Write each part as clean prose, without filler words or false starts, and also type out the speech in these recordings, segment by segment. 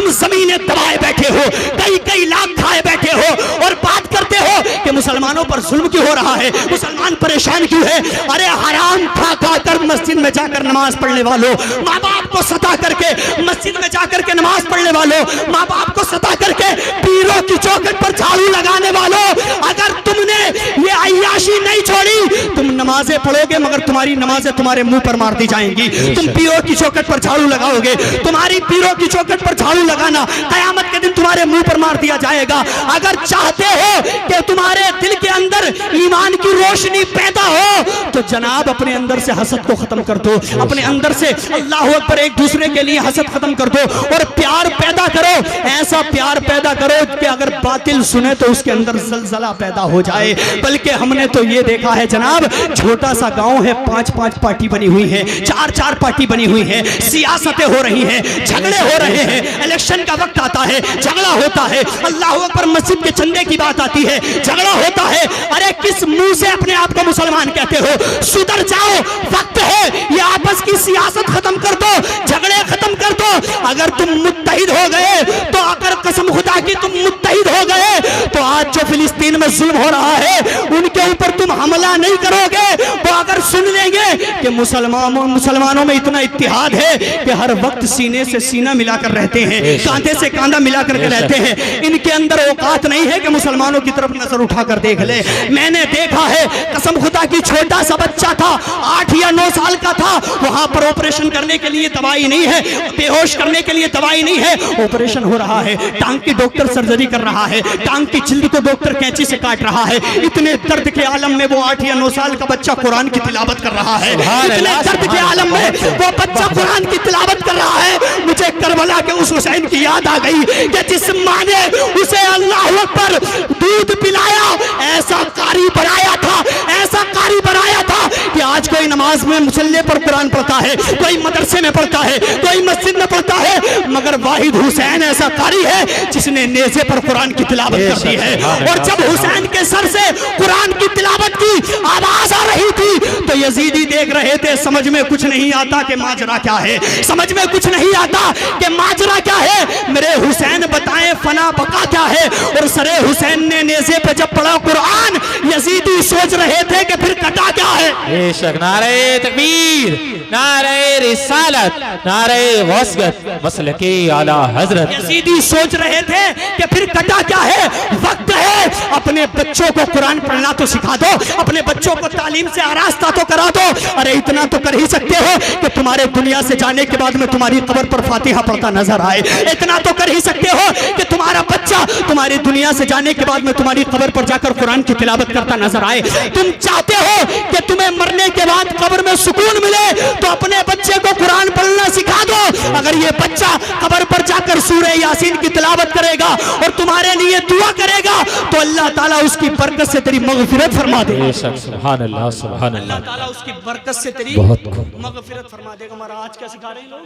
तुम जमीनें दबाए बैठे हो, कई कई लाख खाए बैठे हो और बात करते हो कि मुसलमानों पर जुल्म क्यों हो रहा है, मुसलमान परेशान क्यों है। अरे हराम खा खा कर मस्जिद में जाकर नमाज पढ़ने वालों, माँ बाप को सता करके मस्जिद में जाकर के नमाज पढ़ने वालों, माँ बाप को सता करके पीरों की चौखट पर झाड़ू लगाने वालों, अगर तुमने ये अय्याशी नहीं छोड़ी, तुम नमाजें पढ़ोगे मगर तुम्हारी नमाजें तुम्हारे मुंह पर मार दी जाएंगी। तुम पीरों की चौखट पर झाड़ू लगाओगे, तुम्हारी पीरों की चौखट पर झाड़ू लगाना कयामत के दिन तुम्हारे मुंह पर मार दिया जाएगा। अगर चाहते हो कि तुम्हारे दिल के अंदर ईमान की रोशनी पैदा हो तो जनाब अपने अंदर से हसद को खत्म कर दो, अपने अंदर से अल्लाह अकबर एक दूसरे के लिए हसद खत्म कर दो और प्यार पैदा करो। ऐसा प्यार पैदा करो कि अगर बातिल सुने तो उसके अंदर जलजला पैदा हो जाए। बल्कि हमने तो ये देखा है जनाब, छोटा सा गांव है, 5-5 पार्टी बनी हुई है, 4-4 पार्टी बनी हुई है, सियासतें हो रही हैं, झगड़े हो रहे हैं, इलेक्शन का वक्त आता है झगड़ा होता है, अल्लाह अकबर मस्जिद के चंदे की बात आती है झगड़ा होता है। अरे किस मुंह से अपने आप को मुसलमान कहते हो? सुधर जाओ, वक्त है, ये आपस की सियासत खत्म कर दो, झगड़े खत्म कर दो। अगर तुम मुत्तहिद हो गए तो अगर कसम खुदा की तुम मुत्तहिद हो गए तो आज जो फिलिस्तीन में जुल्म हो रहा है उनके ऊपर तुम हमला नहीं करोगे। वो अगर सुन लेंगे कि मुसलमानों में इतना इत्तेहाद है कि हर वक्त सीने से सीना मिलाकर रहते हैं, कांधे से कांधा मिलाकर के रहते हैं, इनके अंदर औकात नहीं है कि मुसलमानों की तरफ नजर उठाकर देख ले। मैंने देखा है कसम खुदा की, छोटा सा बच्चा था 8 या 9 साल का था, वहां पर ऑपरेशन करने के लिए दवाई नहीं है, बेहोश करने के लिए दवाई नहीं है, ऑपरेशन हो रहा है, टांग की डॉक्टर सर्जरी कर रहा है, टांग की जिल्द को डॉक्टर कैंची से काट रहा है। इतने दर्द के आलम में वो 8 या 9 साल का बच्चा कुरान की तिलावत कर रहा है, इतने दर्द के आलम में वो बच्चा कुरान की तिलावत कर रहा है। मुझे करबला के उस हुसैन की याद आ गई कि जिस माँ ने उसे अल्लाह अकबर दूध पिलाया, ऐसा कारी बनाया था, ऐसा कारी बनाया था कि आज कोई नमाज में मुसल्ले पर कुरान पढ़ता है, कोई मदरसे में पढ़ता है, कोई मस्जिद में पढ़ता है, मगर वाहिद हुसैन ऐसा कारी है जिसने नेज़े पर कुरान की तिलावत कर दी है। और जब हुसैन के सर से कुरान की तिलावत की आवाज आ रही थी तो यजीदी देख रहे थे, समझ में कुछ नहीं आता कि माजरा क्या है, समझ में कुछ नहीं आता कि माजरा क्या है। मेरे हुसैन बताएं फना बका क्या है। और सरे हुसैन ने नेज़े पे जब पढ़ा कुरान, यजीदी सोच रहे थे कि फिर कटा क्या है। बेशक नारे तकबीर, नारे रिसालत, नारे वसगत, मसलके आला हजरत। यजीदी सोच रहे थे कि फिर कटा क्या है। वक्त है, अपने बच्चों को कुरान पढ़ना तो सिखा दो, अपने बच्चों को तालीम से आरास्ता तो करा दो। अरे इतना तो कर ही सकते हो कि तुम्हारे दुनिया से जाने के बाद में तुम्हारी कब्र पर फातिहा पढ़ता नजर आए। इतना तो कर ही सकते हो कि तुम्हारा बच्चा तुम्हारी दुनिया से जाने के बाद में तुम्हारी कब्र पर जाकर कुरान की तिलावत करता नजर आए। तुम चाहते हो कि तुम्हें मरने के बाद कब्र में सुकून मिले तो अपने बच्चे को कुरान पढ़ना सिखा दो। अगर ये बच्चा कब्र पर जाकर सूरह यासीन की तिलावत करेगा और तुम्हारे लिए दुआ करेगा तो अल्लाह ताला उसकी बरकत से तेरी मगफिरत फरमा देगा। सुभान अल्लाह, सुभान अल्लाह अल्लाह, ताला उसकी बरकत से तेरी बहुत मगफिरत फरमा देगा। हमारा आज क्या सिखा रहे हैं लोग?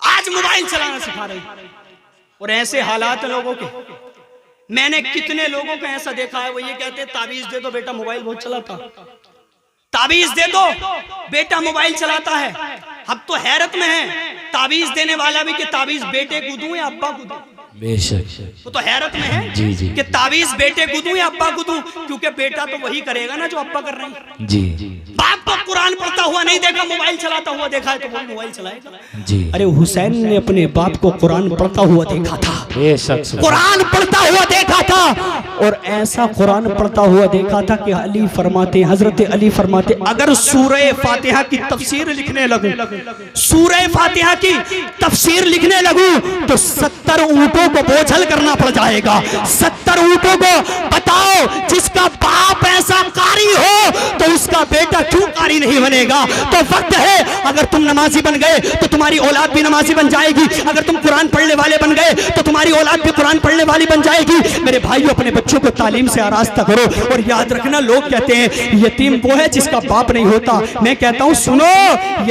आज मोबाइल चलाना सिखा रहे हैं और ऐसे हालात लोगों के। मैंने कितने लोगों को ऐसा देखा है, वो ये कहते हैं ताबीज दे दो बेटा मोबाइल बहुत चलाता, ताबीज दे दो बेटा मोबाइल चलाता है। अब तो हैरत में है ताबीज देने वाला भी कि ताबीज बेटे को दूं या अब्बा को दूं। बेशक वो तो हैरत में है जी जी कि ताबीज बेटे को दूं या अब्बा को दूं, क्योंकि बेटा तो वही करेगा ना जो अब्बा कर रहे हैं। जी बाप को कुरान पढ़ता हुआ नहीं देखा, मोबाइल चलाता हुआ देखा है तो वो मोबाइल चलाएगा। जी। अरे हुसैन ने अपने बाप को कुरान पढ़ता हुआ देखा था, बेशक कुरान पढ़ता हुआ देखा था और ऐसा कुरान पढ़ता हुआ देखा था कि अली फरमाते, हजरत अली फरमाते, अगर सूरह फातिहा की तफसीर लिखने लगूं, सूरह फातिहा की तफसीर लिखने लगूं तो 70 ऊंटों को बोझल करना पड़ जाएगा। 70 ऊंटों को बताओ, जिसका बाप ऐसा कारी हो तो उसका बेटा क्यों कारी नहीं बनेगा। तो वक्त है, अगर तुम नमाजी बन गए तो तुम्हारी औलाद भी नमाजी बन जाएगी, अगर तुम कुरान पढ़ने वाले बन गए तो तुम्हारी औलाद भी कुरान पढ़ने वाली बन जाएगी। मेरे भाइयों, अपने बच्चों को तालीम से आरास्ता करो। और याद रखना, लोग कहते हैं यतीम वो है जिसका बाप नहीं होता। मैं कहता हूं सुनो,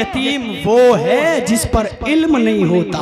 यतीम वो है जिस पर इल्म नहीं होता।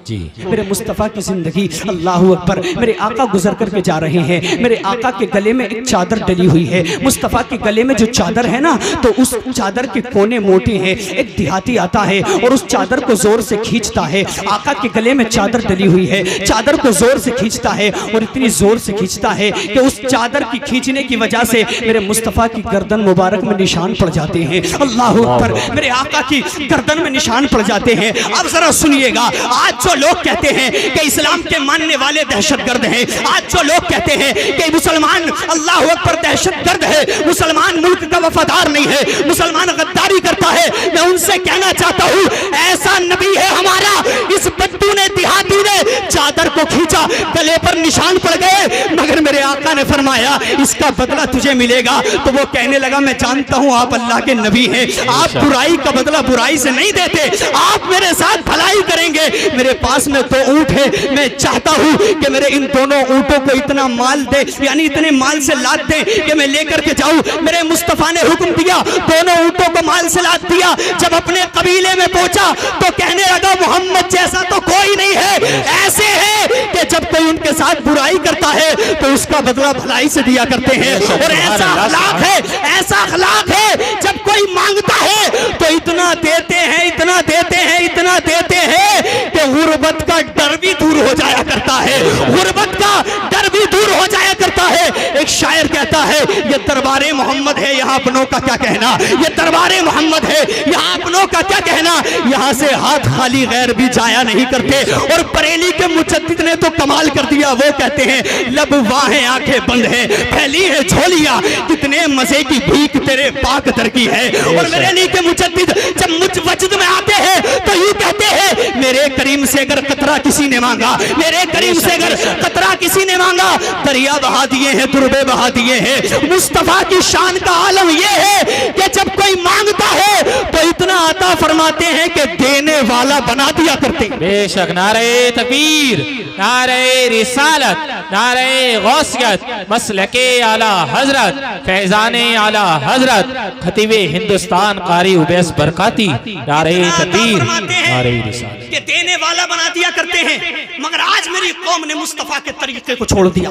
जी। मेरे मुस्तफ़ा की जिंदगी, अल्लाह अकबर। मेरे आका गुजर करके जा रहे हैं, मेरे आका के गले में एक चादर डली हुई है। मुस्तफ़ा के गले में जो चादर है ना, तो उस चादर के कोने मोटे हैं। एक देहाती आता है और उस चादर को जोर से खींचता है। आका के गले में चादर डली हुई है, चादर को जोर से खींचता है और इतनी जोर से खींचता है कि उस चादर की खींचने की वजह से मेरे मुस्तफ़ा की गर्दन मुबारक में निशान पड़ जाते हैं। अल्लाह अकबर। मेरे आका की गर्दन में निशान पड़ जाते हैं। अब जरा सुनिएगा, आज जो लोग कहते हैं कि इस्लाम के मानने वाले दहशतगर्द हैं, आज जो लोग कहते हैं कि मुसलमान अल्लाह अकबर दहशतगर्द है, मुसलमान मुल्क का वफादार नहीं है, मुसलमान गद्दारी करता है, मैं उनसे कहना चाहता हूँ, ऐसा नबी है हमारा, इस बद्दू ने देहाती ने चादर को खींचा, गले पर निशान पड़ गए, मगर मेरे आका ने फरमाया इसका बदला तुझे मिलेगा। तो वो कहने लगा, मैं जानता हूँ आप अल्लाह के नबी हैं, आप बुराई का बदला बुराई से नहीं देते, आप मेरे साथ भलाई करेंगे। मेरे पास में 2 ऊंट है, मैं चाहता हूँ कि मेरे इन दोनों ऊंटों को इतना माल दे, यानी इतने माल से लाद दे कि मैं लेकर के जाऊं। मेरे मुस्तफा ने हुक्म दिया, दोनों ऊंटों को माल से लाद दिया। जब अपने कबीले में पहुंचा तो कहने लगा, मोहम्मद जैसा तो कोई नहीं है, ऐसे है कि जब कोई उनके साथ बुराई करता है तो उसका बदला भलाई से दिया करते हैं। और ऐसा अखलाक है, ऐसा अखलाक है, जब कोई मांगता है तो इतना देते हैं, इतना देते हैं, इतना देते हैं कि गुर्बत का डर भी दूर हो जाया करता है, गुर्बत का डर भी दूर हो जाया करता है। एक शायर कहता है, ये दरबारे मोहम्मद है, यहाँ अपनों का क्या कहना, ये दरबारे मोहम्मद है, यहाँ अपनों का क्या कहना, यहाँ से हाथ खाली गैर भी जाया नहीं करते। और बरेली के मुजद्दिद ने तो कमाल कर दिया, वो कहते हैं, लब वाहें आंखें बंद है, फैली है झोलियां, कितने मजे की भीख तेरे पाक दर की है। और बरेली के मुजद्दिद जब मुझ वजद में आते हैं तो यूं कहते हैं, मेरे करीम से अगर कतरा किसी ने मांगा, मेरे करीम से अगर कतरा किसी ने मांगा, दरिया बहा दिए हैं, तुरबे बहा दिए हैं। मुस्तफा की शान का आलम यह है कि जब कोई मांगता है तो इतना अता फरमाते हैं कि देने वाला बना दिया करते। बेशक। नारे तकबीर, नारे रिसालत, नारे गौसियत, मसलके आला हजरत, फैजाने आला हजरत, खतीबे हिंदुस्तान कारी उबैस बरकाती, नारे तकबीर, नारे रिसालत के देने वाला बना दिया करते हैं। मगर आज मेरी कौम ने मुस्तफा के तरीके को छोड़ दिया।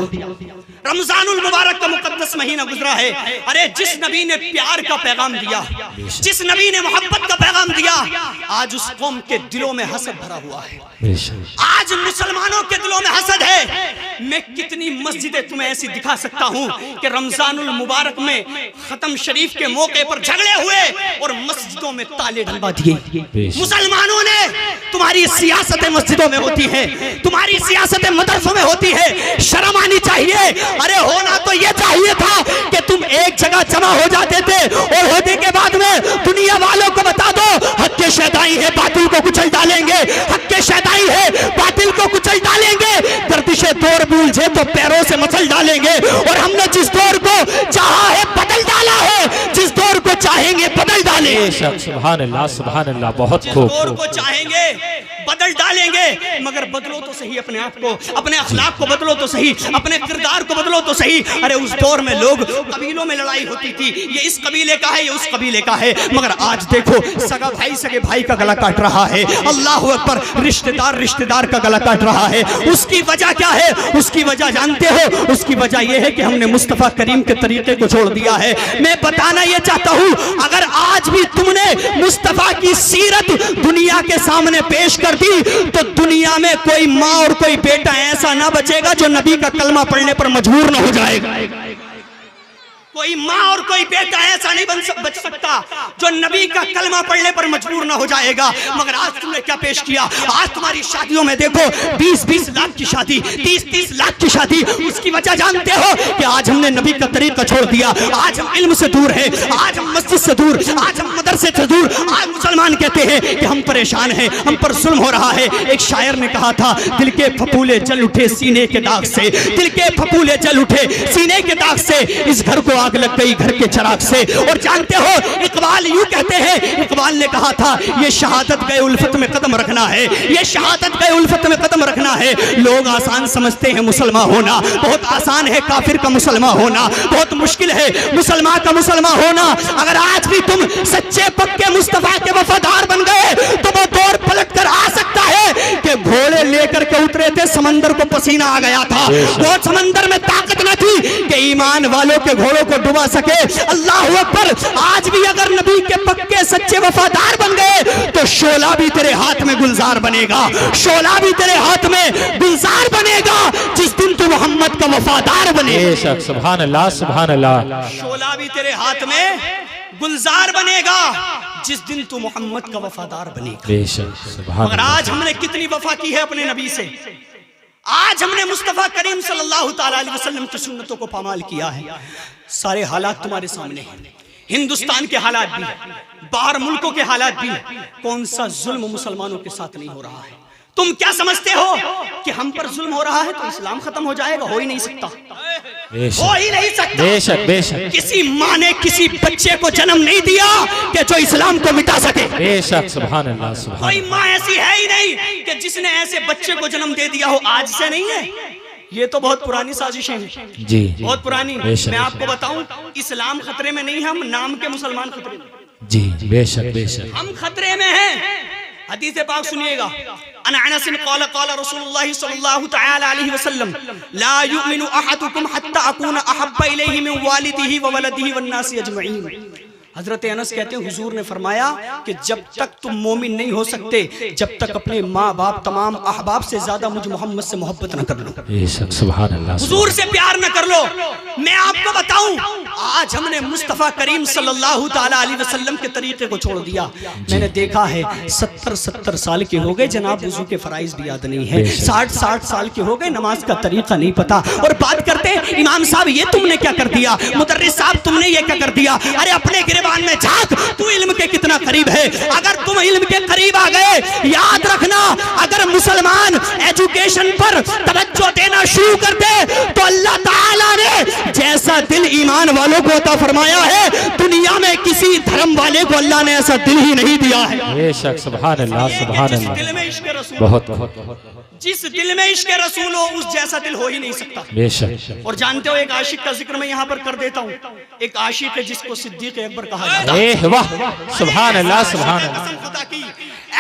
रमजानुल मुबारक का मुकद्दस महीना गुजरा है, अरे जिस नबी ने प्यार का पैगाम दिया, जिस नबी ने मोहब्बत का पैगाम दिया, आज उस कौम के दिलों में हसद भरा हुआ है। आज मुसलमानों के दिलों में हसद है। मैं कितनी मस्जिदें तुम्हें ऐसी दिखा सकता हूँ कि रमजानुल मुबारक में खत्म शरीफ के मौके पर झगड़े हुए और मस्जिदों में ताले डलवा दिए। मुसलमानों ने, तुम्हारी सियासतें मस्जिदों में होती है, तुम्हारी सियासतें मदरसों में होती है, शर्म आनी चाहिए। अरे होना तो ये चाहिए था कि तुम एक जगह जमा हो जाते थे और होने के बाद में दुनिया वालों को बता दो, हक के शैतानी है, बातिल को कुचल डालेंगे, हक के शैतानी है, बातिल को कुचल डालेंगे, गर्दिशे दौर भूल तो पैरों से मचल डालेंगे। और हमने जिस दौर को चाहा है बदल डाला है, जिस दौर को चाहेंगे बदल डालेंगे। सुभान अल्लाह, सुभान अल्लाह, बहुत खूब। दौर को चाहेंगे बदल डालेंगे, मगर बदलो तो सही अपने आप को, अपने अखलाक को बदलो तो सही, अपने किरदार को बदलो तो सही। अरे उस दौर में लोग कबीलों में लड़ाई होती थी, ये इस कबीले का है, ये उस कबीले का है, मगर आज देखो सगा भाई सगे भाई का गला काट रहा है। अल्लाह अकबर। रिश्तेदार रिश्तेदार का गला काट रहा है। उसकी वजह क्या है? उसकी वजह जानते हो? उसकी वजह यह है कि हमने मुस्तफा करीम के तरीके को छोड़ दिया है। मैं बताना यह चाहता हूं, अगर आज भी तुमने मुस्तफा की सीरत दुनिया के सामने पेश कर दी तो दुनिया में कोई माँ और कोई बेटा ऐसा ना बचेगा जो नबी का कलमा पढ़ने पर मजबूर ना हो जाएगा। कोई माँ और कोई बेटा ऐसा नहीं बच सकता जो नबी का कलमा पढ़ने पर मजबूर ना हो जाएगा। मगर आज तुमने क्या पेश किया? आज तुम्हारी शादियों में देखो 20-20 लाख की शादी, 30-30 लाख की शादी। उसकी वजह जानते हो कि आज हमने नबी का तरीका छोड़ दिया। आज हम इल्म से दूर हैं, आज हम मस्जिद से दूर, आज हम मदरसे से दूर। आज मुसलमान कहते हैं कि हम परेशान हैं, हम पर जुल्म हो रहा है। एक शायर ने कहा था, दिल के फफूले जल उठे सीने के दाग से, दिल के फफूले जल उठे सीने के दाग से, इस घर को आग लग गई घर के चिराग से। और जानते हो इकबाल यूं कहते हैं, इकबाल ने कहा था ये शहादत गए उल्फत में कदम रखना है, ये शहादत गए उल्फत में कदम रखना है। लोग आसान समझते हैं मुसलमान होना, बहुत आसान है काफिर का मुसलमान होना, बहुत मुश्किल है मुसलमान का मुसलमान होना। अगर आज भी तुम सच्चे पक्के मुस्तफा के वफादार बन गए तो वो दौर पलट कर आ सकता है कि घोड़े लेकर के उतरे थे, समंदर को पसीना आ गया था, वो समंदर में ताकत न थी कि ईमान वालों के घोड़ों को डुबा सके। अल्लाह अकबर। आज भी अगर नबी के पक्के सच्चे वफादार बन गए तो शोला भी तेरे हाथ में गुलजार बनेगा, शोला भी तेरे हाथ में गुलजार बनेगा जिस दिन तू मोहम्मद का वफादार बने। बेशक, सुभान अल्लाह, सुभान अल्लाह। शोला भी तेरे हाथ में गुलजार बनेगा जिस दिन तू मोहम्मद का वफादार बनेगा। बेशक, सुभान मगर आज हमने कितनी वफा की है अपने नबी से, आज हमने मुस्तफा करीम सल्लल्लाहु ताला अलैहि वसल्लम की सुन्नतों को पामाल किया है। सारे हालात तुम्हारे सामने हैं, हिंदुस्तान के हालात भी, बाहर मुल्कों के हालात भी। कौन सा जुल्म मुसलमानों के साथ नहीं हो रहा है? तुम क्या समझते हो कि हम पर जुल्म हो रहा है तो इस्लाम खत्म हो जाएगा? हो ही नहीं सकता, हो ही नहीं सकता। बेशक, बेशक। किसी माँ ने किसी बच्चे को जन्म नहीं दिया कि जो इस्लाम को मिटा सके। बेशक, सुभान अल्लाह, सुभान। कोई माँ ऐसी है ही नहीं कि जिसने ऐसे बच्चे को जन्म दे दिया हो। आज से नहीं है, ये तो बहुत पुरानी साजिशें हैं जी, बहुत पुरानी। बेशक, मैं आपको बताऊं, इस्लाम खतरे में नहीं, हम नाम के मुसलमान खतरे में। जी, बेशक, बेशक। हम खतरे में हैं। हदीस पाक सुनिएगा, अन अनस क़ाल क़ाल रसूलुल्लाह सल्लल्लाहु तआला अलैहि वसल्लम ला युमिनु अहदुकुम हत्ता अकूना अहब्बा इलैहि मिन वालिदिही व वलदिही वन नासी अजमईन। हजरत अनस कहते हैं हुजूर ने फरमाया कि जब तक तुम मोमिन नहीं हो सकते जब तक अपने माँ बाप तमाम अहबाब से ज्यादा मुझ मोहम्मद से मोहब्बत न कर लो, बेशक, सुभान अल्लाह, हुजूर से प्यार न कर लो। मैं आपको बताऊं, आज हमने मुस्तफा करीम सल्लल्लाहु ताला अलैहि वसल्लम के तरीके को छोड़ दिया। मैंने देखा है 70-70 साल के हो गए जनाब, वुजू के फराइज भी याद नहीं है, 60-60 साल के हो गए नमाज का तरीका नहीं पता। और बात करते इमाम साहब ये तुमने क्या कर दिया, मुदर्रिस साहब तुमने ये क्या कर दिया। अरे अपने गिरबान में झांक, तू इल्म के कितना करीब है। अगर तुम इल्म के करीब आ गए, याद रखना, अगर मुसलमान एजुकेशन पर तवज्जो देना शुरू कर दे तो अल्लाह ताला ने जैसा दिल ईमान वालों को अता फरमाया है, दुनिया में किसी धर्म वाले को अल्लाह ने ऐसा दिल ही नहीं दिया है। बेशक, सुभान अल्लाह, सुभान अल्लाह। दिल में इश्क रसूल, बहुत बहुत बहुत, जिस दिल में इश्क रसूल हो उस जैसा दिल हो ही नहीं सकता। बेशक। और जानते हो एक आशिक का जिक्र मैं यहाँ पर कर देता हूँ। एक आशिक है जिसको सिद्दीक अकबर कहा जाता है। वाह, सुभान अल्लाह, सुभान अल्लाह। कसम खुदा की,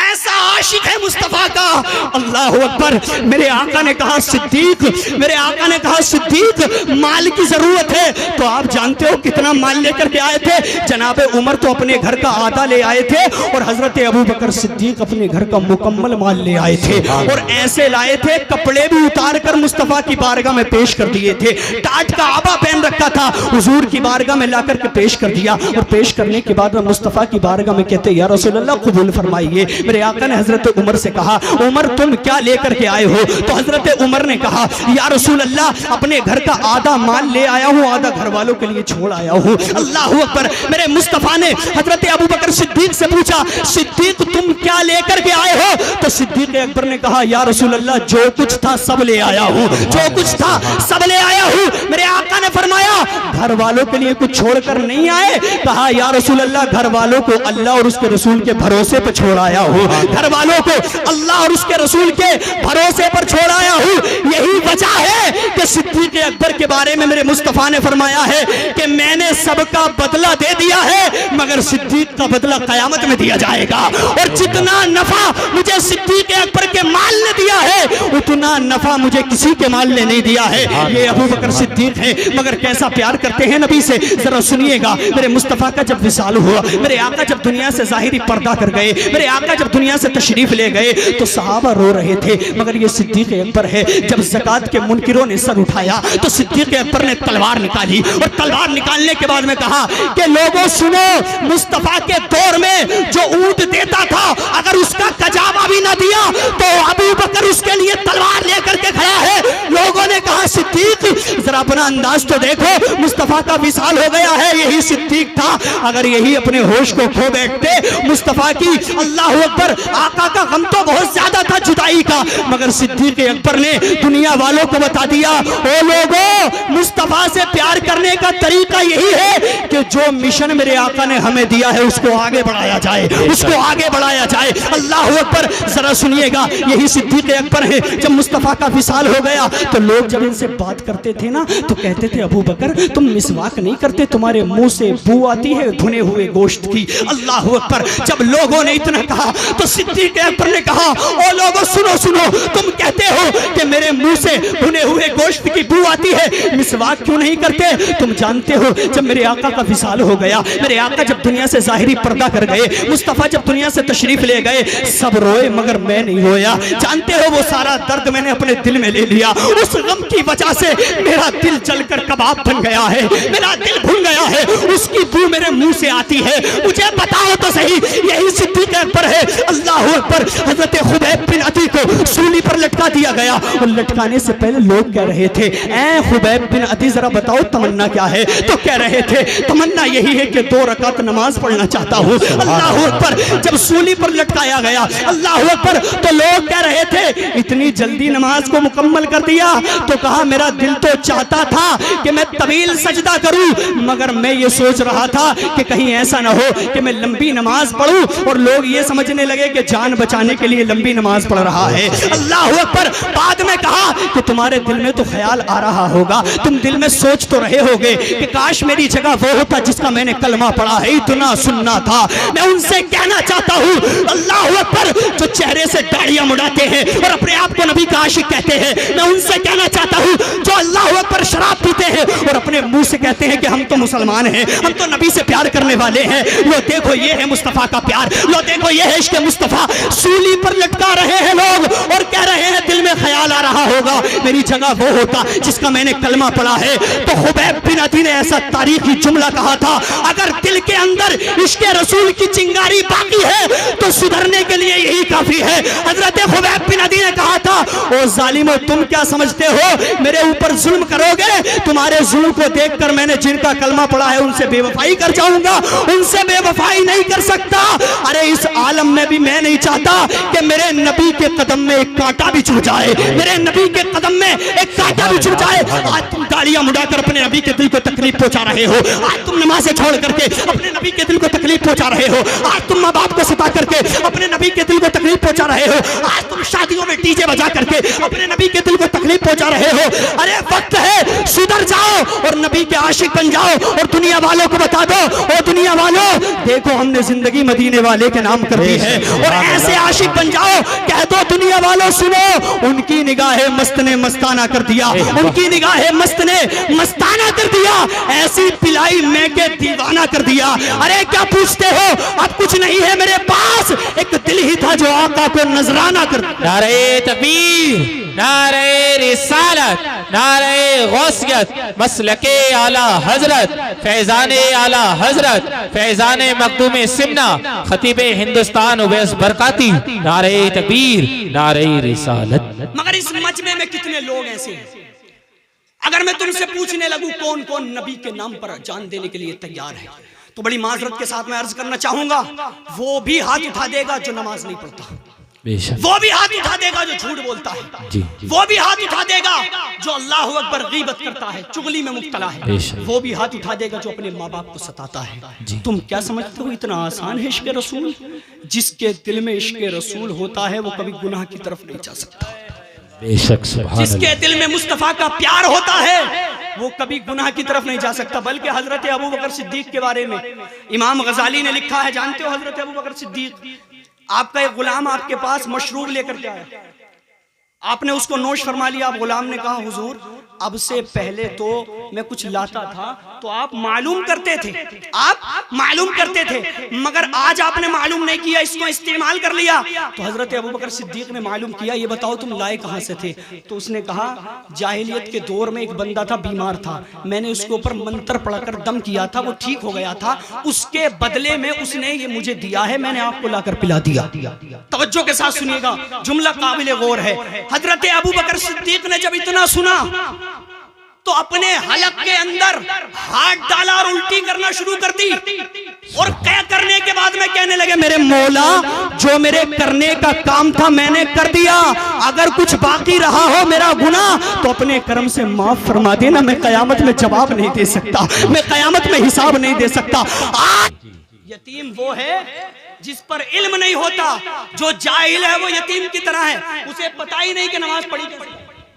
ऐसा आशिक है मुस्तफा का, अल्लाह अकबर। मेरे आका ने कहा सिद्दीक, मेरे आका ने कहा सिद्दीक माल की जरूरत है, तो आप जानते हो कितना माल लेकर के आए थे। जनाबे उमर तो अपने घर का आधा ले आए थे और हजरत अबू बकर सिद्दीक अपने घर का मुकम्मल माल ले आए थे। और ऐसे लाए थे कपड़े भी उतार कर मुस्तफा की बारगाह में पेश कर दिए थे। टाट का आबा पहन रखा था, हुजूर की बारगाह में लाकर के पेश कर दिया। और पेश करने के बाद में मुस्तफा की बारगाह में कहते या रसूल अल्लाह कबूल फरमाइए। मेरे आका ने हजरत उमर से कहा उमर तुम क्या लेकर के आए हो? तो हजरत उमर ने कहा या रसूल अल्लाह अपने घर का आधा माल ले आया हूँ, आधा घर वालों के लिए छोड़ आया हूँ। अल्लाह अकबर। मेरे मुस्तफा ने हजरत अबू बकर सिद्दीक से पूछा सिद्दीक तुम क्या लेकर के आए हो? तो सिद्दीक अकबर ने कहा या रसूल अल्लाह जो कुछ था सब ले आया हूँ, जो कुछ था सब ले आया हूँ। मेरे आका ने फरमाया घर वालों के लिए कुछ छोड़कर नहीं आए? कहा या रसूल अल्लाह घर वालों को अल्लाह और उसके रसूल के भरोसे पर छोड़ आया हूँ, घर वालों को अल्लाह और उसके रसूल के भरोसे पर छोड़ आया हूँ। यही वजह है कि सिद्दीक अकबर के बारे में मेरे मुस्तफा ने फरमाया है कि मैंने सबका बदला दे दिया है मगर सिद्दीक का बदला कयामत में दिया जाएगा। और जितना नफा मुझे सिद्दीक अकबर के माल ने दिया है उतना नफा मुझे किसी के माल ने नहीं दिया है। ये अबू बकर सिद्दीक है, मगर कैसा प्यार करते हैं नबी से, जरा सुनिएगा। मेरे मुस्तफा का जब विसाल हुआ, मेरे आका जब दुनिया से जाहिरी पर्दा कर गए, मेरे आका जब दुनिया से तशरीफ ले गए तो सहाबा रो रहे थे, मगर ये सिद्दीक अकबर है। जब ज़कात के मुनकिरों ने सर उठाया तो सिद्दीक अकबर ने तलवार निकाली और तलवार निकालने के बाद में कहा कि लोगों सुनो, मुस्तफा के दौर में जो ऊंट देता था अगर उसका कजावा भी ना दिया तो अबू बकर उसके लिए तलवार लेकर के खड़ा है। लोगों ने कहा कहा सिद्दीक जरा अपना अंदाज तो देखो, मुस्तफा का विसाल हो गया है, यही सिद्दीक था। अगर यही अपने होश को खो बैठते, मुस्तफा की अल्लाह अकबर, आका का गम तो बहुत ज्यादा था जुदाई का, मगर सिद्दीक अकबर ने दुनिया वालों को बता दिया, ओ लोगों, मुस्तफा से प्यार करने का तरीका यही है कि जो मिशन मेरे आका ने हमें दिया है उसको आगे बढ़ाया जाए, उसको आगे बढ़ाया जाए। अल्लाह अकबर, जरा सुनिएगा, यही सिद्दीक अकबर है। जब मुस्तफा का विसाल हो गया तो लोग जब इनसे बात करते थे ना तो कहते थे, अबू बकर तुम मिसवाक नहीं करते, तुम्हारे मुंह से बू आती है भुने हुए गोश्त की। अल्लाह अकबर, जब लोगों ने इतना कहा तो सिद्दीक अकबर ने कहा, ओ लोगों सुनो सुनो, तुम कहते हो कि मेरे मुंह से भुने हुए गोश्त की बू आती है, मिसवाक क्यों नहीं करते? तुम जानते हो जब मेरे आका का विसाल हो गया, मेरे आका जब दुनिया से जाहिरी पर्दा कर गए, मुस्तफा जब दुनिया से तशरीफ ले गए, सब रोए मगर मैं नहीं रोया। जानते हो वो सारा दर्द मैंने अपने दिल में ले लिया, उस गम की वजह से मेरा दिल जलकर कबाब बन गया है, मेरा दिल भून गया है, उसकी बू मेरे मुंह से आती है। मुझे बताओ तो सही, यही सिद्दीक अकबर है। अल्लाह अकबर, हजरत खुबैब बिन अदी को सूली पर लटका दिया गया और लटकाने से पहले लोग कह रहे थे, ऐ खुबैब बिन अदी जरा बताओ तमन्ना क्या है? तो कह रहे थे तमन्ना यही है कि 2 रकात नमाज पढ़ना चाहता हूँ। अल्लाह अकबर, जब सूली पर लटकाया गया, अल्लाह अकबर, तो लोग कह रहे थे इतनी जल्दी नमाज को मुकम्मल कर दिया। तो कहा मेरा दिल तो चाहता था कि मैं तवील सजदा करूं, मगर मैं ये सोच रहा था कि कहीं ऐसा ना हो कि मैं लंबी नमाज पढ़ूं और लोग ये समझने लगे कि जान बचाने के लिए लंबी नमाज पढ़ रहा है। अल्लाह अकबर, बाद में कहा कि तुम्हारे दिल में तो ख्याल आ रहा होगा, तुम दिल में सोच तो रहे होगे कि काश मेरी जगह वो होता जिसका मैंने कलमा पढ़ा है, इतना सुनना था। मैं उनसे कहना चाहता हूँ, अल्लाह अकबर, जो चेहरे से दाढ़ियां मुड़ाते हैं और अपने आप को नबी का आशिक कहते हैं, मैं उनसे कहना चाहता हूँ जो अल्लाह अकबर शराब पीते हैं और अपने मुंह से कहते हैं कि हम तो मुसलमान हैं, हम तो नबी से प्यार करने वाले हैं। लो देखो ये है मुस्तफा का प्यार, लो देखो ये है इश्क़ मुस्तफा। सूली पर लटका रहे हैं लोग और कह रहे हैं दिल में ख्याल आ रहा होगा मेरी जगह वो होता जिसका मैंने कलमा पढ़ा है। तो खुबैब बिन अदी ने ऐसा तारीखी जुमला कहा था, अगर दिल के अंदर इश्क़ रसूल की चिंगारी बाकी है तो सुधरने के लिए यही काफी है। हजरत खुबैब बिन अदी ने कहा था, ओ जालिमो तुम क्या समझते हो मेरे ऊपर जुल्म करोगे? तुम्हारे जुल्म को देखकर मैंने जिनका कलमा पढ़ा है उनसे बेवफाई कर जाऊंगा? उनसे बेवफाई नहीं कर सकता। अरे इस आलम में भी मैं नहीं चाहता कि मेरे नबी के कदम में एक कांटा भी चुभ जाए, मेरे नबी के कदम में एक कांटा भी चुभ जाए। आज तुम गालियां मुड़ाकर अपने नबी के दिल को तकलीफ पहुंचा रहे हो, आज तुम नमाज़ें छोड़ करके अपने नबी के दिल को तकलीफ पहुंचा रहे हो, आज तुम माँ बाप को सता करके अपने नबी के दिल को तकलीफ पहुंचा रहे हो, आज तुम शादियों में डीजे बजा करके अपने नबी के दिल को तकलीफ पहुंचा रहे हो। अरे वक्त है सुधर जाओ और नबी के आशिक बन जाओ और दुनिया वालों को बता दो, ओ दुनिया वालों देखो हमने जिंदगी मदीने वाले के नाम कर दी है, और ऐसे आशिक बन जाओ, कह दो दुनिया वालों सुनो, उनकी निगाहें मस्त ने मस्ताना कर दिया, उनकी निगाहें मस्त ने मस्ताना कर दिया, ऐसी पिलाई मैं के दीवाना कर दिया। अरे क्या पूछते हो, अब कुछ नहीं है मेरे पास, एक दिल ही था जो आका को नजराना कर दिया। नारे तकबीर, नारे रिसालत, नारे गौसियत, मसलके आला हजरत, फैजाने आला हजरत, फैजाने मखदूम सिमना, खतीबे हिंदुस्तान उवैस बरकाती, नारे तकबीर, नारे रिसालत। मगर इस मजमे में कितने लोग ऐसे हैं, अगर मैं तुमसे पूछने लगूं कौन कौन नबी के नाम पर जान देने के लिए तैयार है, तो बड़ी माजरत के साथ मैं अर्ज करना चाहूंगा, वो भी हाथ उठा देगा जो नमाज नहीं पढ़ता, वो भी हाथ उठा देगा जो झूठ बोलता है जी, वो भी हाथ उठा देगा जो अल्लाह अकबर गीबत करता है, चुगली में मुब्तला है, वो भी हाथ उठा देगा जो अपने माँ बाप को सताता है। तुम क्या समझते हो इतना आसान है इश्क़ रसूल? जिसके दिल में इश्क़ रसूल होता है वो कभी गुनाह की तरफ नहीं जा सकता। बेशक, जिसके दिल में मुस्तफा का प्यार होता है वो कभी गुनाह की तरफ नहीं जा सकता। बल्कि हजरत अबू बकर सिद्दीक के बारे में इमाम गजाली ने लिखा है, जानते हो हजरत अबू बकर सिद्दीक, आपका एक गुलाम आपके पास मशरूब लेकर के आया, आपने उसको नोश फरमा लिया। आप गुलाम ने कहा हुजूर अब से पहले तो मैं कुछ लाता था तो आप मालूम करते थे, आप मालूम करते थे, मगर आज आपने मालूम नहीं किया, इसको इस्तेमाल कर लिया। तो हजरत अबू बकर सिद्दीक ने मालूम किया, ये बताओ तुम लाए कहां से थे? तो उसने कहा जाहिलियत के दौर में एक बंदा था, बीमार था, मैंने उसके ऊपर मंत्र पढ़कर दम किया था, वो ठीक हो गया था, उसके बदले में उसने ये मुझे दिया है, मैंने आपको लाकर पिला दिया। तवज्जो के साथ सुनिएगा, जुमला काबिल गौर है। हजरत अबू बकर सिद्दीक ने जब इतना सुना तो अपने हलक के अंदर हाथ डाला और उल्टी करना शुरू कर दी, और क्या करने के बाद में कहने लगे, मेरे मौला जो मेरे करने का काम था मैंने कर दिया, अगर कुछ बाकी रहा हो मेरा गुनाह तो अपने कर्म से माफ फरमा देना, मैं कयामत में जवाब नहीं दे सकता, मैं कयामत में हिसाब नहीं दे सकता। यतीम वो है जिस पर इल्म नहीं होता, जो जाहिल है वो यतीम की तरह है, उसे पता ही नहीं कि नमाज पढ़ी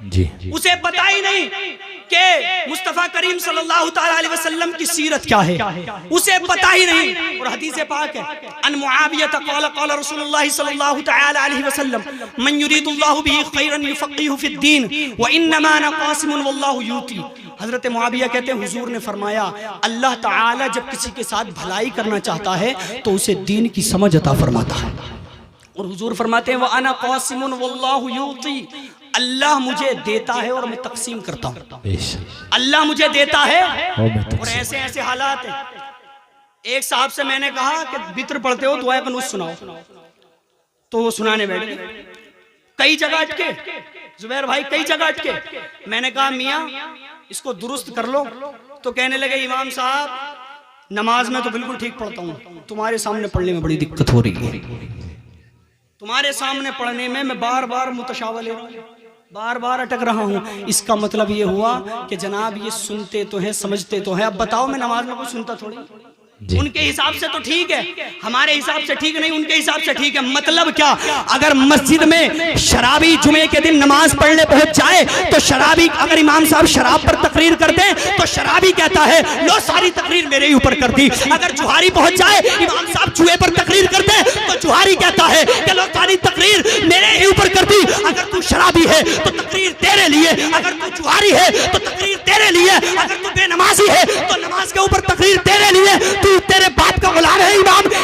जी, उसे पता ही नहीं कि मुस्तफा करीम सल्लल्लाहु ताला अलैहि वसल्लम की सीरत क्या है, उसे पता ही नहीं। और हदीस पाक है, अन मुआविया क़ाल क़ाल रसूलुल्लाह सल्लल्लाहु ताला अलैहि वसल्लम मन युरीदुल्लाहु बिही खैरन युफ़क़्क़िहु फ़िद्दीन व इन्नमा अना क़ासिमुन वल्लाहु यूती। हजरत मुआविया कहते हैं हुजूर ने फरमाया, अल्लाह ताला जब किसी के साथ भलाई करना चाहता है तो उसे दीन की समझ अता फरमाता है। और हुजूर फरमाते हैं व अना क़ासिमुन वल्लाहु यूती, अल्लाह मुझे देता है और मैं तकसीम करता हूँ। अल्लाह मुझे देता है और ऐसे ऐसे हालात हैं। एक साहब से मैंने कहा कि बित्र पढ़ते हो दुआ कनूस सुनाओ, तो वो सुनाने बैठ गए, कई जगह अटके, जुबैर भाई कई जगह अटके। मैंने कहा मियाँ इसको दुरुस्त कर लो, तो कहने लगे इमाम साहब नमाज में तो बिल्कुल ठीक पढ़ता हूँ, तुम्हारे सामने पढ़ने में बड़ी दिक्कत हो रही है, तुम्हारे सामने पढ़ने में मैं बार बार मुतशावा ले रहा हूँ, बार बार अटक रहा हूँ। इसका मतलब ये हुआ कि जनाब ये सुनते तो हैं समझते तो हैं, अब बताओ मैं नमाज में कुछ सुनता थोड़ी, उनके हिसाब से तो ठीक है, हमारे हिसाब से ठीक नहीं, उनके हिसाब से ठीक है। मतलब क्या, अगर मस्जिद में शराबी जुमे के दिन नमाज पढ़ने पहुंच जाए तो शराबी, अगर इमाम साहब शराब पर तकरीर कर दें तो शराबी कहता है लो सारी तकरीर मेरे ही ऊपर कर दी। अगर जुहारी पहुंच जाए इमाम साहब जुए पर तकरीर कर दे तो जुहारी कहता है कि लो सारी तकरीर मेरे ही ऊपर कर दी। अगर तू शराबी है तो तकरीर तेरे लिए, अगर तू जुहारी है तो तकरीर तेरे लिए, अगर तू बेनमाजी है तो नमाज के ऊपर तकरीर तेरे लिए, तू तेरे बाप का गुलाम है।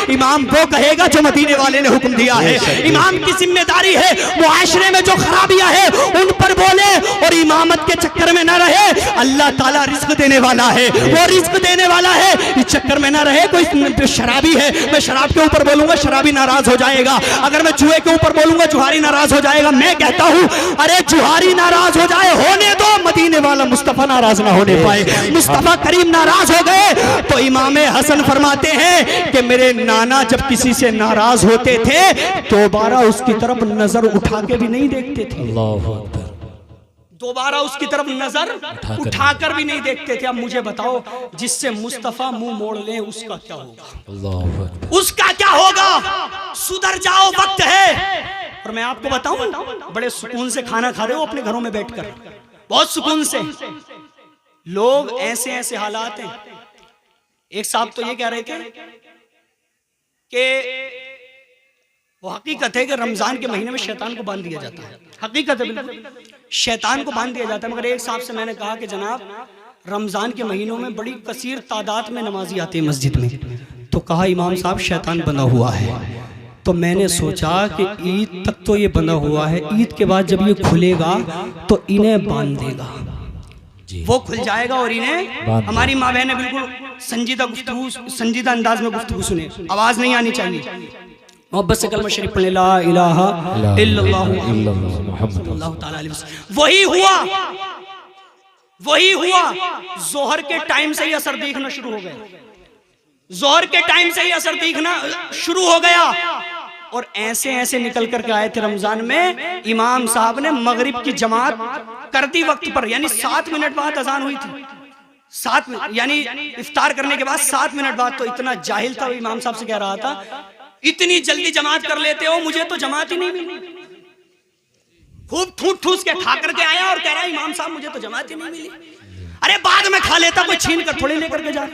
इमाम वो कहेगा जो मदीने वाले ने हुक्म दिया है। इमाम की जिम्मेदारी है मुआशरे में जो खराबियां है उन पर बोले और इमामत के चक्कर में न रहे। अल्लाह ताला रिज्क देने वाला है, वो रिज्क देने वाला है, इस चक्कर में न रहे। कोई शराबी है, मैं शराब के ऊपर बोलूंगा शराबी नाराज हो जाएगा, अगर मैं जुए के ऊपर बोलूंगा जुहारी नाराज हो जाएगा। मैं कहता हूं अरे जुहारी नाराज हो जाए होने दो, मदीने वाला मुस्तफा नाराज ना होने पाए। मुस्तफा करीम नाराज हो गए तो इमाम हसन फरमाते हैं कि मेरे नाना जब किसी से नाराज होते थे दोबारा उसकी तरफ नजर उठा के भी नहीं देखते थे, दोबारा उसकी तरफ नजर उठाकर भी नहीं देखते थे। अब मुझे बताओ जिससे मुस्तफा मुंह मोड़ ले उसका क्या होगा, उसका क्या होगा? सुधर जाओ, वक्त है। और मैं आपको बताऊं बड़े सुकून से खाना खा रहे हो अपने घरों में बैठकर, बहुत सुकून से। लोग ऐसे ऐसे हालात हैं। एक साहब तो ये कह रहे थे कि वो हकीकत है कि रमजान के महीने में शैतान को बांध दिया जाता है, हकीकत है बिल्कुल, शैतान को बांध दिया जाता है। मगर एक साहब से मैंने कहा कि जनाब रमजान के महीनों में बड़ी कसीर तादाद में नमाजी आते हैं मस्जिद में, तो कहा इमाम साहब शैतान बंधा हुआ है। तो मैंने सोचा कि ईद तक तो ये बंधा हुआ है, ईद के बाद जब ये खुलेगा तो इन्हें बांध देगा, वो खुल जाएगा और इन्हें। हमारी माँ बहनें बिल्कुल संजीदा गुफ्तगू, संजीदा अंदाज में गुफ्तगू सुने, आवाज नहीं आनी चाहिए, मोहब्बत से कलमा शरीफ पढ़ ले, ला इलाहा इल्लल्लाह मुहम्मद ताला अलैहि वसल्लम। वही हुआ जोहर के टाइम से ही असर दिखना शुरू हो गया, जोहर के टाइम से ही असर दिखना शुरू हो गया। और ऐसे ऐसे निकल करके आए थे रमजान में, इमाम साहब ने मगरिब की जमात कर दी वक्त पर, यानी 7 मिनट बाद अजान हुई थी, 7 मिनट यानी इफ्तार करने के बाद 7 मिनट बाद। तो इतना जाहिल था, इमाम साहब से कह रहा था इतनी जल्दी जमात कर लेते हो, मुझे तो जमात ही नहीं मिली। खूब ठूस ठूस के खा करके आया और कह रहा है इमाम साहब मुझे तो जमात ही नहीं मिली। अरे बाद में खा लेता, कोई छीन कर थोड़ी लेकर के जा।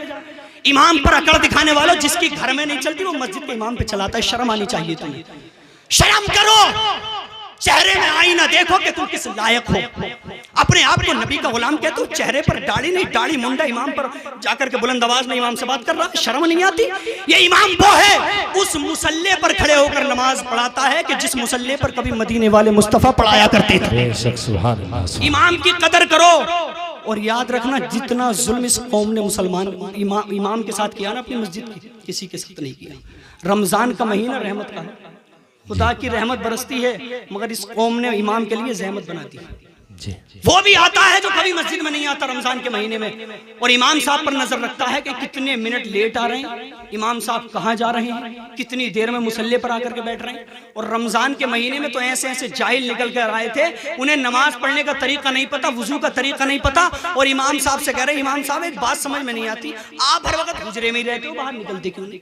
इमाम पर अकड़ दिखाने वालों, जिसकी घर में नहीं चलती वो मस्जिद के इमाम पे चलाता है। शर्म आनी चाहिए तुम्हें, शर्म करो, चेहरे में आईना देखो कि तुम किस लायक हो। अपने आप को नबी का गुलाम कहते हो, चेहरे पर दाढ़ी नहीं, दाढ़ी मुंडा इमाम पर जाकर के बुलंद आवाज में इमाम से बात कर रहा है, शर्म नहीं आती? ये इमाम वो है उस मुसल्ले पर खड़े होकर नमाज पढ़ाता है कि जिस मुसल्ले पर कभी मदीने वाले मुस्तफा पढ़ाया करते थे। इमाम की कदर करो और याद रखना जितना जुल्म इस कौम ने मुसलमान इमाम के साथ किया ना अपनी मस्जिद की, किसी के साथ नहीं किया। रमजान का महीना रहमत का है, खुदा की रहमत बरसती है, मगर इस कौम ने इमाम के लिए जहमत बना दी। जी वो भी आता है जो कभी मस्जिद में नहीं आता रमजान के महीने में, और इमाम साहब पर नजर रखता है कि कितने मिनट लेट आ रहे हैं, इमाम साहब कहाँ जा रहे हैं, कितनी देर में मुसल्ले पर आकर के बैठ रहे हैं। और रमजान के महीने में तो ऐसे ऐसे जाहिल निकल कर आए थे, उन्हें नमाज पढ़ने का तरीका नहीं पता, वुजू का तरीका नहीं पता, और इमाम साहब से कह रहे इमाम साहब एक बात समझ में नहीं आती, आप हर वक्त हुजरे में ही रहते हो, बाहर निकलते क्यों नहीं?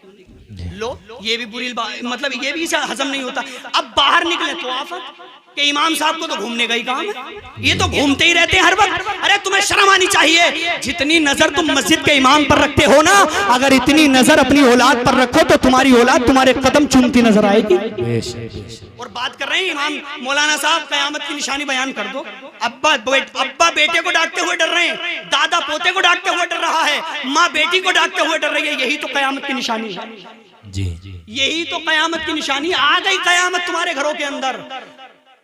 लो ये भी बुरी मतलब ये भी हजम नहीं होता। अब बाहर निकले तो आफत कि इमाम साहब को तो घूमने का ही काम है, ये तो घूमते ही रहते हैं हर वक्त। अरे तुम्हें शर्म आनी चाहिए। जितनी नजर तुम मस्जिद के इमाम पर रखते हो ना, अगर इतनी नजर अपनी औलाद पर रखो तो तुम्हारी औलाद तुम्हारे कदम चूमती नजर आएगी। और बात कर रहे हैं इमाम मौलाना साहब, कयामत की निशानी बयान कर दो। अब्बा बेटे को डांटते हुए डर रहे हैं, दादा पोते को डांटते हुए डर रहा है, माँ बेटी को डांटते हुए डर रही है। यही तो कयामत की निशानी है जी। यही तो कयामत की निशानी। आ गई कयामत तुम्हारे घरों के अंदर।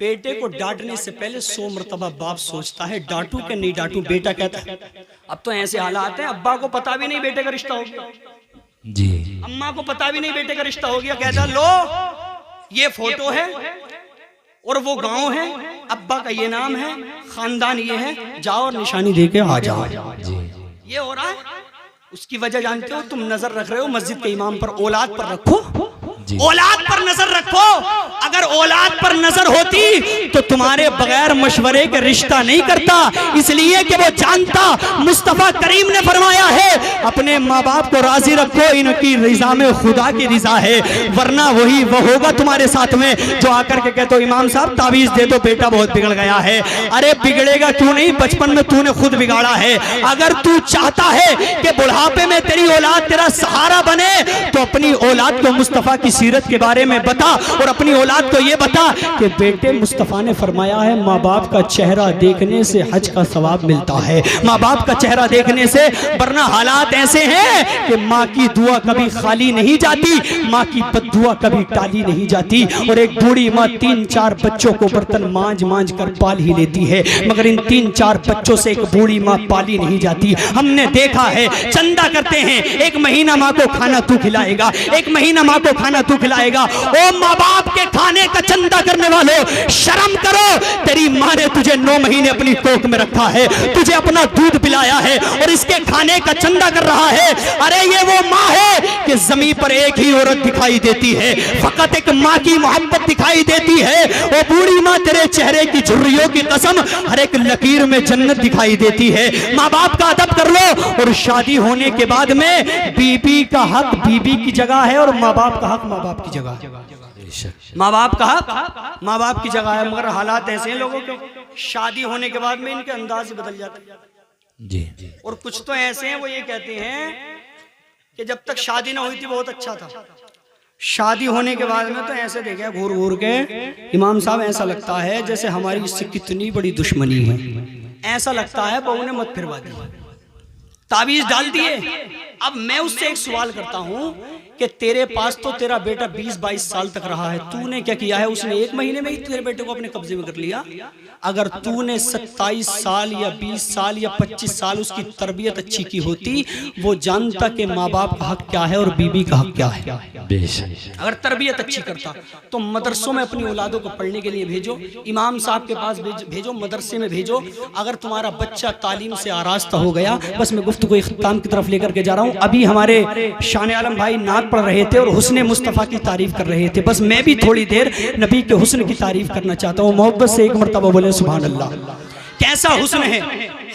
बेटे को डांटने से पहले 100 मरतबा बाप सोचता है डांटू के नहीं डांटू। बेटा कहता है अब तो ऐसे हालात हैं, अब्बा को पता भी नहीं बेटे का रिश्ता हो गया जी, अम्मा को पता भी नहीं बेटे का रिश्ता हो गया। कहता लो ये फोटो है और वो गांव है, अब्बा का ये नाम है, खानदान ये है, जाओ और निशानी दे के आ जाओ। ये हो रहा है। उसकी वजह जानते हो? तुम नजर रख रहे हो मस्जिद के इमाम पर, औलाद पर रखो, औलाद पर नजर रखो। अगर औलाद पर नजर होती तो तुम्हारे बगैर मशवरे के रिश्ता नहीं करता, इसलिए कि वो जानता मुस्तफा करीम ने फरमाया है अपने माँ बाप को राजी रखो, इनकी रिजा में खुदा की रिजा है, वरना वही वो होगा तुम्हारे साथ में जो आकर के कहते हो इमाम साहब ताबीज दे दो, बेटा बहुत बिगड़ गया है। अरे बिगड़ेगा क्यों नहीं, बचपन में तूने खुद बिगाड़ा है। अगर तू चाहता है कि बुढ़ापे में तेरी औलाद तेरा सहारा बने तो अपनी औलाद को मुस्तफा की सीरत के बारे में बता, और अपनी औलाद को यह बता कि बेटे मुस्तफा ने फरमाया है माँ बाप का चेहरा देखने से हज का सवाब मिलता है, माँ बाप का चेहरा देखने से। वरना हालात ऐसे हैं कि माँ की दुआ कभी खाली नहीं जाती, माँ की बद्दुआ कभी टाली नहीं जाती। और एक बूढ़ी माँ 3-4 बच्चों को बर्तन मांझ मांझ कर पाल ही लेती है, मगर इन 3-4 बच्चों से एक बूढ़ी माँ पाली नहीं जाती। हमने देखा है, चंदा करते हैं, 1 महीना माँ को खाना तू खिलाएगा, 1 महीना माँ को खाना तू खिलाएगा। ओ माँ बाप के खाने का चंदा करने वालों, शर्म करो। तेरी माँ ने तुझे 9 महीने अपनी कोख में रखा है, तुझे अपना दूध पिलाया है और इसके खाने का चंदा कर रहा है। अरे ये वो माँ है कि जमीन पर एक ही औरत दिखाई देती है, फकत एक माँ की मोहब्बत दिखाई देती है। ओ बूढ़ी माँ तेरे चेहरे की झुर्रियों की कसम हर एक लकीर में जन्नत दिखाई देती है। माँ बाप का अदब कर लो। और शादी होने के बाद में बीबी का हक बीबी की जगह है और माँ बाप का हक माँ बाप की जगह है। माँ बाप का हक माँ बाप की जगह है, मगर हालात ऐसे हैं लोगों के, शादी होने के बाद में इनके अंदाज ही बदल जाते हैं जी। और कुछ तो ऐसे हैं वो ये कहते हैं कि जब तक शादी ना हुई थी बहुत अच्छा था, शादी होने के बाद में तो ऐसे देखे घूर घूर के इमाम साहब ऐसा लगता है जैसे हमारी इससे कितनी बड़ी दुश्मनी है, ऐसा लगता है बहू ने मत फिरवा दी, ताबीज डाल दिए। अब मैं उससे एक सवाल करता हूं कि तेरे पास तो तेरा बेटा 20-22 साल तक रहा है, तूने क्या किया है? उसने 1 महीने में ही तेरे बेटे को अपने कब्जे में कर लिया। अगर तूने 27 साल या 20 साल या 25 साल उसकी तरबियत अच्छी की होती, वो जानता कि माँ बाप का हक क्या है और बीबी का हक क्या है। अगर तरबियत अच्छी करता तो मदरसों में अपनी औलादों को पढ़ने के लिए भेजो, इमाम साहब के पास भेजो, मदरसे में भेजो। अगर तुम्हारा बच्चा तालीम से आरास्ता हो गया, बस मैं गुफ्तगू इख्तिताम की तरफ लेकर के जा रहा हूँ। अभी हमारे शान आलम भाई नात पढ़ रहे थे और हुस्न मुस्तफ़ा की तारीफ कर रहे थे, बस मैं भी थोड़ी देर नबी के हुस्न की तारीफ करना चाहता हूँ। मोहब्बत से एक मरतबा बोले सुभान अल्लाह। कैसा हुस्न है।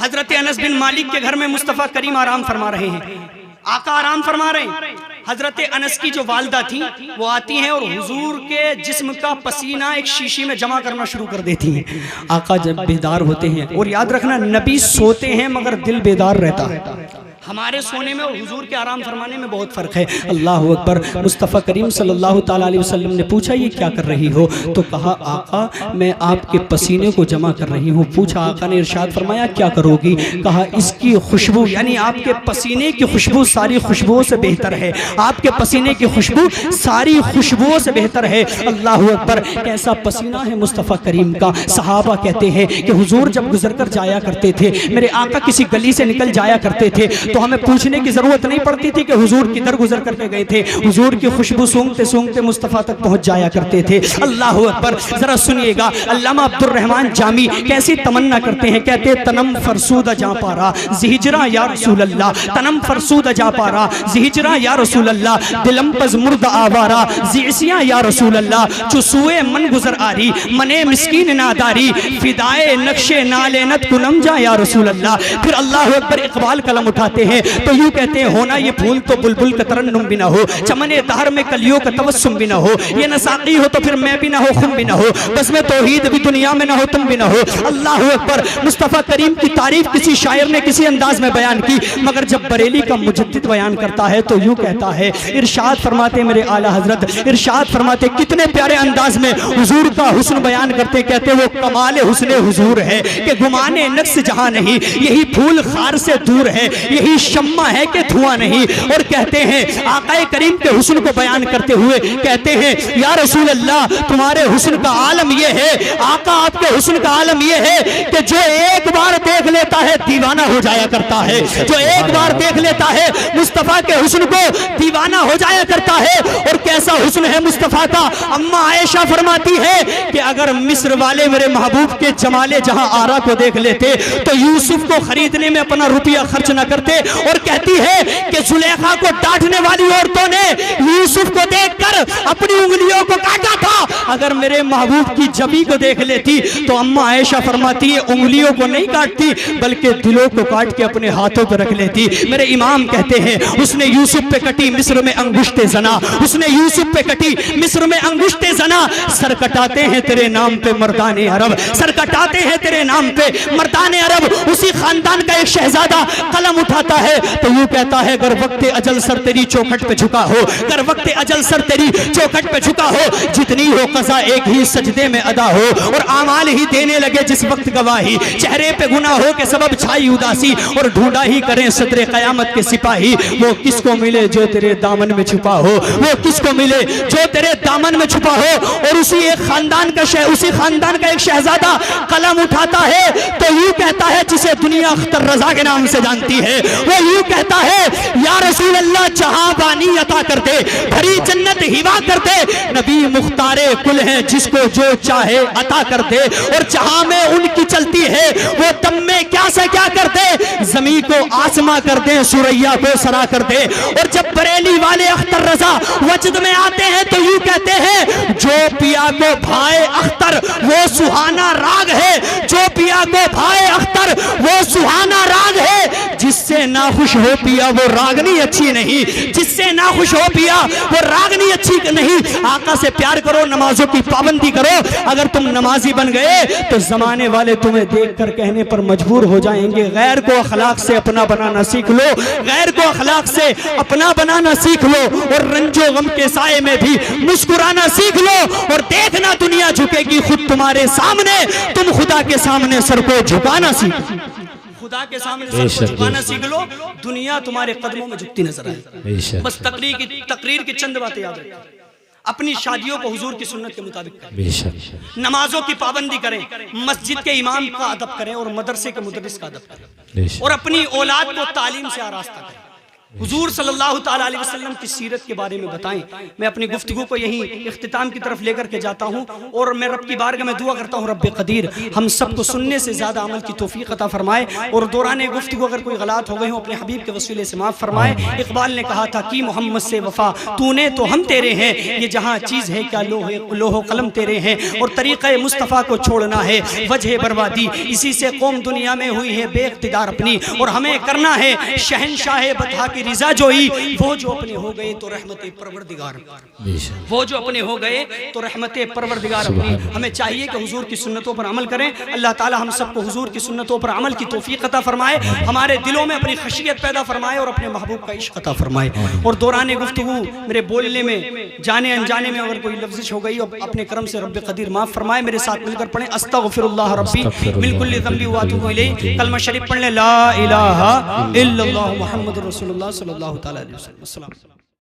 हजरत अनस बिन मालिक के घर में मुस्तफ़ा करीम आराम फरमा रहे हैं, आका आराम फरमा रहे हैं। हजरत अनस की जो वालदा थी वो आती हैं और हुजूर के जिस्म का पसीना एक शीशी में जमा करना शुरू कर देती हैं। आका जब बेदार होते हैं, और याद रखना नबी सोते हैं मगर दिल बेदार रहता है। हमारे सोने में और हुजूर के आराम फरमाने में बहुत फ़र्क है। अल्लाह अकबर। मुस्तफ़ा करीम सल्लल्लाहु ताला अलैहि वसल्लम ने पूछा ये क्या कर रही हो? तो कहा आका मैं आपके पसीने को जमा कर रही हूँ। पूछा आका ने इरशाद फरमाया क्या करोगी? कहा इसकी खुशबू, यानी आपके पसीने की खुशबू सारी खुशबुओं से बेहतर है, आपके पसीने की खुशबू सारी खुशबुओं से बेहतर है। अल्लाह अकबर। कैसा पसीना है मुस्तफ़ा करीम का। सहाबा कहते हैं कि हुजूर जब गुजर कर जाया करते थे, मेरे आका किसी गली से निकल जाया करते थे तो हमें पूछने की जरूरत नहीं पड़ती थी कि हुजूर किधर गुजर करके गए थे, हुजूर की खुशबू सूंघते सूंघते मुस्तफ़ा तक पहुंच जाया करते थे। अल्लाह अकबर। जरा सुनिएगा अल्लामा अब्दुर रहमान जामी कैसी तमन्ना करते हैं, कहते तनम फरसूद जा पारा जिहिजरा या रसूल अल्लाह, तनम फरसूद जा पारा जिहिजरा या रसूल अल्लाह, दिलम पज मुर्द आवारा जिसिया या रसूल अल्लाह, चुसुए मन गुजर आरी मने मिस्कीन नादारी फिदाए नक्शे नालेनत कुलम जा या रसूल अल्लाह। फिर अल्लाह अकबर इकबाल कलम उठाते हैं तो यूं कहते हैं होना ये फूल तो बुलबुल का तरन्नुम भी ना हो, चमने दहर में कलियों का तबस्सुम भी ना हो, ये नसाकी हो तो फिर मैं भी ना हो खुम भी ना हो, बस में तौहीद भी दुनिया में ना हो तुम भी ना हो। अल्लाह अकबर। मुस्तफ़ा करीम की तारीफ किसी शायर ने किसी अंदाज में बयान की, मगर जब बरेली का मुजद्दिद बयान करता है तो यूं कहता है, इरशाद फरमाते मेरे आला हजरत, इरशाद फरमाते कितने प्यारे अंदाज में हुजूर का हुस्न बयान करते, कहते वो कमाल हुस्ने हुजूर है कि गुमाने नक्स जहां नहीं, यही फूल खार से दूर है, यही शम्मा है कि धुआं नहीं। और कहते हैं आकाए करीम के हुस्न को बयान करते हुए कहते हैं या रसूल अल्लाह तुम्हारे हुस्न का आलम यह है, आका आपके हुस्न का आलम यह है कि जो एक बार देख लेता है दीवाना हो जाया करता है, जो एक बार देख लेता है मुस्तफ़ा के हुस्न को दीवाना हो जाया करता है। और कैसा हुस्न है मुस्तफ़ा का, अम्मा आयशा फरमाती है कि अगर मिस्र वाले मेरे महबूब के जमाले जहां आरा को देख लेते तो यूसुफ को खरीदने में अपना रुपया खर्च न करते। और कहती है कि जुलेखा को डांटने वाली औरतों ने यूसुफ को देखकर अपनी उंगलियों को काटा था, अगर मेरे महबूब की जबी को देख लेती तो अम्मा आयशा फरमाती है उंगलियों को नहीं काटती बल्कि दिलों को काट के अपने हाथों पर रख लेती। मेरे इमाम कहते हैं उसने यूसुफ पे कटी मिस्र में अंगुश्ते जना, उसने यूसुफ पे कटी मिस्र में अंगुश्ते जना, सर कटाते हैं तेरे नाम पे मर्दाने अरब, सर कटाते हैं तेरे नाम पे मर्दाने अरब। उसी खानदान का एक शहजादा कलम उठाता है तो यूं कहता है अगर वक्त अजल सर तेरी चौखट पे झुका हो, अगर वक्त अजल सर तेरी चौखट पे झुका हो, जितनी हो कज़ा एक ही सजदे में अदा हो, और आमाल ही देने लगे जिस वक्त गवाही, चेहरे पे गुनाहों के सबब छाई उदासी, और ढूंढा ही करें सदरे कयामत के सिपाही, वो किसको मिले जो तेरे दामन में छुपा हो, वो किसको मिले जो तेरे दामन में छुपा हो। और उसी खानदान का एक शहजादा कलम उठाता है तो यूं कहता है जिसे दुनिया अख्तर रजा के नाम से जानती है, वो यूं कहता है या रसूल अल्लाह जहां बानी अता कर दे, भरी जन्नत हिवा कर दे, नबी मुख्तारे कुल है जिसको जो चाहे अता कर दे, और जहां में उनकी चलती है वो दम में क्या से क्या कर दे, जमी को आसमा कर दे, सुरैया को सरा कर दे। और जब बरेली वाले अख्तर रजा वजद में आते हैं तो यूं कहते हैं जो पिया को भाए अख्तर वो सुहाना राग है, जो पिया को भाए अख्तर वो सुहाना राग है, जिससे नाखुश हो पिया वो रागनी अच्छी नहीं, जिससे नाखुश हो पिया वो रागनी अच्छी नहीं। आका से प्यार करो, नमाजों की पाबंदी करो, अगर तुम नमाजी बन गए तो जमाने वाले तुम्हें देखकर कहने पर मजबूर हो जाएंगे गैर को अखलाक से अपना बनाना सीख लो, गैर को अखलाक से अपना बनाना सीख लो, और रंजो गम के साए में भी मुस्कुराना सीख लो, और देखना दुनिया झुकेगी खुद तुम्हारे सामने, तुम खुदा के सामने सर को झुकाना सीख, खुदा के सामने सर को झुकाना सीख लो, दुनिया तुम्हारे कदमों में झुकती नजर आए। बस तकरीर की चंद बातें याद रखें। अपनी शादियों को हुजूर की सुन्नत के मुताबिक करें, नमाजों की पाबंदी करें, मस्जिद के इमाम का अदब करें और मदरसे के मुदर्रिस का अदब करें, और अपनी औलाद को तालीम से आरास्ता करें। हुजूर सल्लल्लाहु ताला अलैहि वसल्लम की सीरत के बारे में बताएं। मैं अपनी गुफ्तगू को यही इख्तिताम की तरफ लेकर के जाता हूं, और मैं रब की बारगाह में दुआ करता हूं रब्बे कदीर हम सबको सुनने से ज्यादा अमल की तौफीक अता फरमाए, और दौरान गुफ्तगू अगर कोई गलत हो गई हो अपने हबीब के वसीले से माफ फरमाए। इकबाल ने कहा था कि मोहम्मद से वफा तूने तो हम तेरे हैं, ये जहां चीज है क्या लोहो कलम तेरे हैं, और तरीक़े मुस्तफ़ा को छोड़ना है वजह बर्बादी, इसी से कौम दुनिया में हुई है बेइख्तिदार अपनी, और हमें करना है शहनशाह बता की रिजा जोई, वो जो अपने हो गए तो रहमते परवरदिगार, वो जो अपने हो गए तो रहमते परवरदिगार अपनी। हमें चाहिए कि हुजूर की सुन्नतों पर अमल करें। अल्लाह ताला हम सबको हुजूर की सुन्नतों पर अमल की तौफीक अता फरमाए, हमारे दिलों में अपनी खशियत पैदा फरमाए और अपने महबूब का इश्क अता फरमाए। और दौरान गुफ्तगू मेरे बोलने में जाने अनजाने में अगर कोई लफ्ज़िश हो गई और अपने करम से रब्बे कदीर माफ फरमाए। मेरे साथ मिलकर पढ़ें अस्तगफिरुल्लाह रब्बी मिन कुल्लि ज़ंबि व अतूबु इलैहि। कलमा शरीफ पढ़ लें ला इलाहा इल्लल्लाह मुहम्मदुर रसूलुल्लाह सल्लल्लाहु तआला अलैहि वसल्लम।